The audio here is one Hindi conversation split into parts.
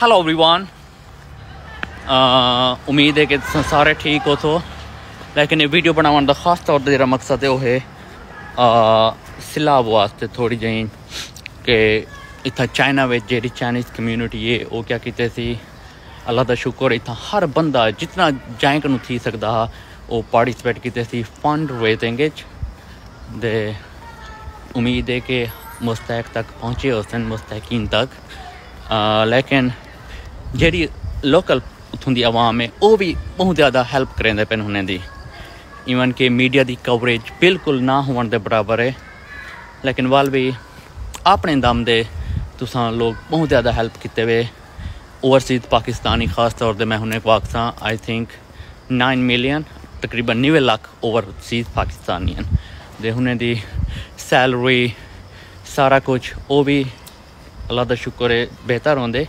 हेलो एवरीवन, उम्मीद है कि सारे ठीक हो। तो लेकिन ये वीडियो बनाने का खास तौर पर मेरा मकसद है वो है सिलाब वास्ते थोड़ी जी कि इतना चाइना में जी चाइनीज़ कम्यूनिटी है वो क्या किते सी। अल्लाह का शुक्र इतना हर बंदा जितना जाए कनू थी सकता हा वो पार्टिसिपेट किते सी फंड रेजिंग दे। उम्मीद है कि मुस्तैक तक पहुँचे उसन मुस्तैकीन तक। लेकिन जी लोकल उतों की आवाम है वो भी बहुत ज़्यादा हैल्प करेंदे पे उन्हें दी। ईवन कि मीडिया की कवरेज बिल्कुल ना होने के बराबर है, लेकिन वाल भी अपने दम दे तुसां लोग बहुत ज़्यादा हेल्प किते हुए ओवरसीज़ पाकिस्तानी खास तौर पर मैं उन्हें वाकसा आई थिंक 9 मिलियन तकरीबन 90 लाख ओवरसीज़ पाकिस्तानियन दे उन्हें दी सैलरी सारा कुछ वो भी अल्लाह का शुक्र है बेहतर होंगे।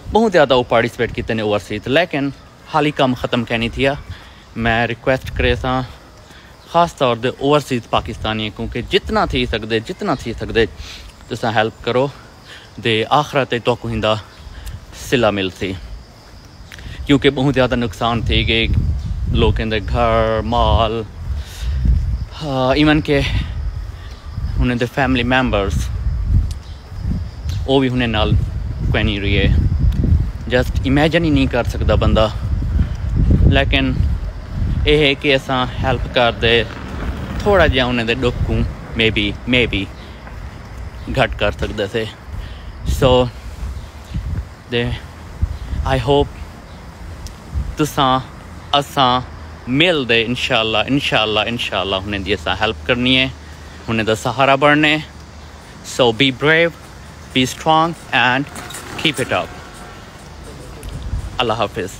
बहुत ज़्यादा वो पार्टिसिपेट किए ने ओवरसीज़, लेकिन हाल ही कम ख़त्म कहनी थी। मैं रिक्वेस्ट करे सा ख़ास तौर पर ओवरसीज़ पाकिस्तानी क्योंकि जितना थी सकते तुसा हेल्प करो दे आखिरत तो हिंदा सिला मिलती, क्योंकि बहुत ज़्यादा नुकसान थी गए लोगों के घर माल इवन के उन्हें दे फैमिली मैंबर्स वो भी उन्हें नाल कोई नहीं रही है। जस्ट इमेजिन ही नहीं कर सकता बंदा। लेकिन यह है कि असा हेल्प कर दे थोड़ा जहा उन्हें दे दुख को मे बी घट कर सकते थे। सो दे आई होप तुसा असा मिल दे इंशाल्लाह उन्हें दी असा हेल्प करनी है, उन्हें दा सहारा बनने। So be brave, be strong and keep it up. Allah Hafiz.